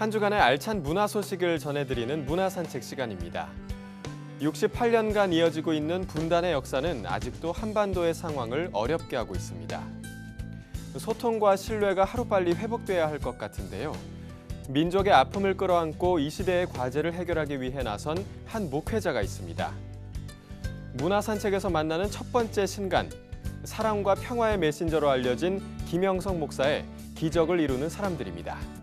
한 주간의 알찬 문화 소식을 전해드리는 문화산책 시간입니다. 68년간 이어지고 있는 분단의 역사는 아직도 한반도의 상황을 어렵게 하고 있습니다. 소통과 신뢰가 하루빨리 회복돼야 할 것 같은데요. 민족의 아픔을 끌어안고 이 시대의 과제를 해결하기 위해 나선 한 목회자가 있습니다. 문화산책에서 만나는 첫 번째 신간, 사랑과 평화의 메신저로 알려진 김영석 목사의 기적을 이루는 사람들입니다.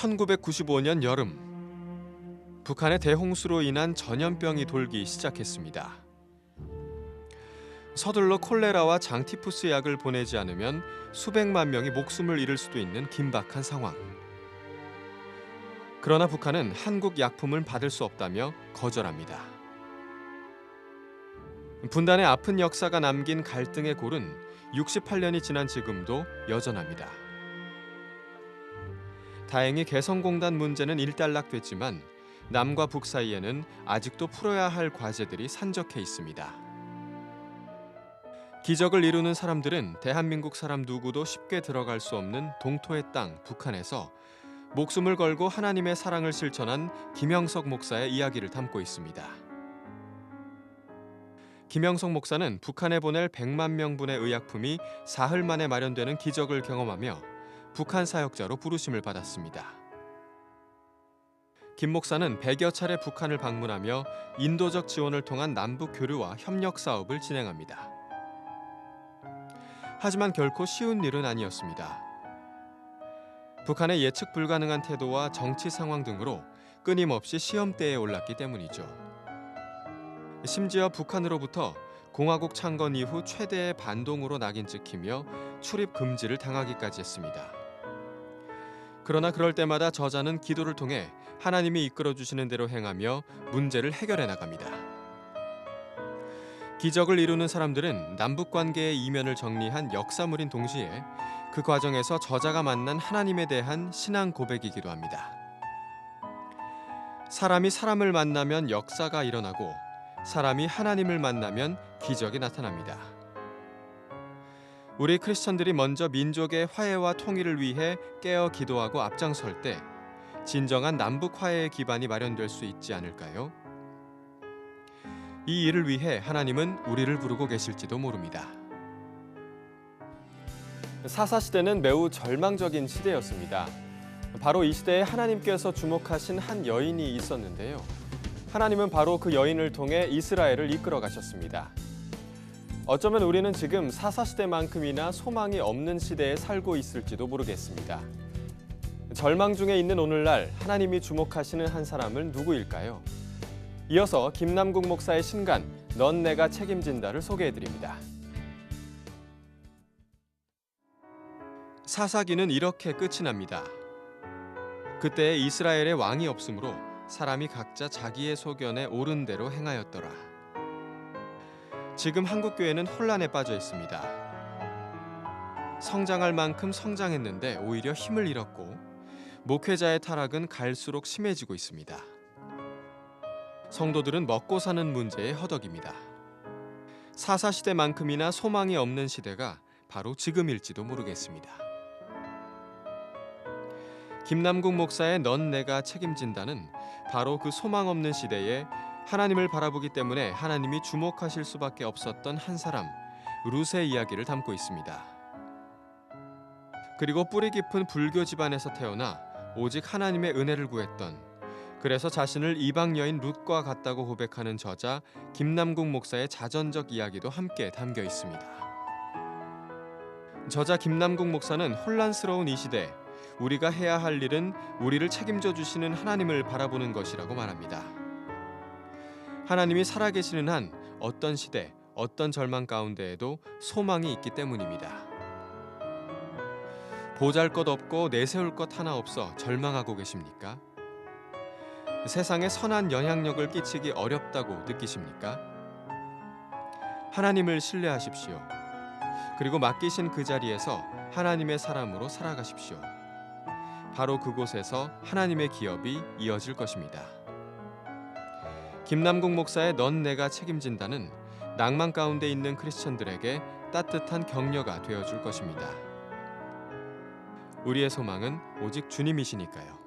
1995년 여름, 북한의 대홍수로 인한 전염병이 돌기 시작했습니다. 서둘러 콜레라와 장티푸스 약을 보내지 않으면 수백만 명이 목숨을 잃을 수도 있는 긴박한 상황. 그러나 북한은 한국 약품을 받을 수 없다며 거절합니다. 분단의 아픈 역사가 남긴 갈등의 골은 68년이 지난 지금도 여전합니다. 다행히 개성공단 문제는 일단락됐지만 남과 북 사이에는 아직도 풀어야 할 과제들이 산적해 있습니다. 기적을 이루는 사람들은 대한민국 사람 누구도 쉽게 들어갈 수 없는 동토의 땅 북한에서 목숨을 걸고 하나님의 사랑을 실천한 김영석 목사의 이야기를 담고 있습니다. 김영석 목사는 북한에 보낼 100만 명분의 의약품이 사흘 만에 마련되는 기적을 경험하며 북한 사역자로 부르심을 받았습니다. 김 목사는 100여 차례 북한을 방문하며 인도적 지원을 통한 남북 교류와 협력 사업을 진행합니다. 하지만 결코 쉬운 일은 아니었습니다. 북한의 예측 불가능한 태도와 정치 상황 등으로 끊임없이 시험대에 올랐기 때문이죠. 심지어 북한으로부터 공화국 창건 이후 최대의 반동으로 낙인 찍히며 출입 금지를 당하기까지 했습니다. 그러나 그럴 때마다 저자는 기도를 통해 하나님이 이끌어주시는 대로 행하며 문제를 해결해 나갑니다. 기적을 이루는 사람들은 남북관계의 이면을 정리한 역사물인 동시에 그 과정에서 저자가 만난 하나님에 대한 신앙 고백이기도 합니다. 사람이 사람을 만나면 역사가 일어나고 사람이 하나님을 만나면 기적이 나타납니다. 우리 크리스천들이 먼저 민족의 화해와 통일을 위해 깨어 기도하고 앞장설 때 진정한 남북 화해의 기반이 마련될 수 있지 않을까요? 이 일을 위해 하나님은 우리를 부르고 계실지도 모릅니다. 사사시대는 매우 절망적인 시대였습니다. 바로 이 시대에 하나님께서 주목하신 한 여인이 있었는데요. 하나님은 바로 그 여인을 통해 이스라엘을 이끌어 가셨습니다. 어쩌면 우리는 지금 사사시대만큼이나 소망이 없는 시대에 살고 있을지도 모르겠습니다. 절망 중에 있는 오늘날 하나님이 주목하시는 한 사람은 누구일까요? 이어서 김남국 목사의 신간 넌 내가 책임진다를 소개해드립니다. 사사기는 이렇게 끝이 납니다. 그때 이스라엘에 왕이 없으므로 사람이 각자 자기의 소견에 옳은 대로 행하였더라. 지금 한국교회는 혼란에 빠져 있습니다. 성장할 만큼 성장했는데 오히려 힘을 잃었고 목회자의 타락은 갈수록 심해지고 있습니다. 성도들은 먹고 사는 문제에 허덕입니다. 사사시대만큼이나 소망이 없는 시대가 바로 지금일지도 모르겠습니다. 김남국 목사의 넌 내가 책임진다는 바로 그 소망 없는 시대에 하나님을 바라보기 때문에 하나님이 주목하실 수밖에 없었던 한 사람, 룻의 이야기를 담고 있습니다. 그리고 뿌리 깊은 불교 집안에서 태어나 오직 하나님의 은혜를 구했던, 그래서 자신을 이방 여인 룻과 같다고 고백하는 저자 김남국 목사의 자전적 이야기도 함께 담겨 있습니다. 저자 김남국 목사는 혼란스러운 이 시대, 우리가 해야 할 일은 우리를 책임져 주시는 하나님을 바라보는 것이라고 말합니다. 하나님이 살아계시는 한 어떤 시대, 어떤 절망 가운데에도 소망이 있기 때문입니다. 보잘것없고 내세울 것 하나 없어 절망하고 계십니까? 세상에 선한 영향력을 끼치기 어렵다고 느끼십니까? 하나님을 신뢰하십시오. 그리고 맡기신 그 자리에서 하나님의 사람으로 살아가십시오. 바로 그곳에서 하나님의 기업이 이어질 것입니다. 김남국 목사의 넌 내가 책임진다는 낭만 가운데 있는 크리스천들에게 따뜻한 격려가 되어줄 것입니다. 우리의 소망은 오직 주님이시니까요.